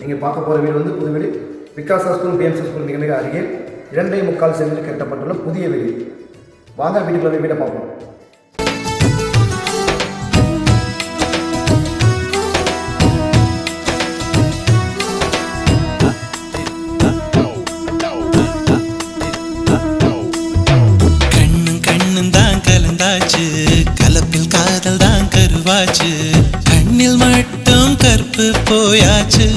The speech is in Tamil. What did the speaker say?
நீங்கள் பார்க்க போகிற வீடு வந்து புது வீடு. விகாசா ஸ்கூல், பிஎம்சி ஸ்கூல் மிக மிக அருகில் 2.25 சென்டில் கட்டப்பட்டுள்ள புதிய வீடு. வாங்க வீட்டுக்குள்ள வீட்டை பார்ப்போம். கலப்பில் காதல் தான் கருவாச்சு, கண்ணில் மட்டும் கற்பு போயாச்சு.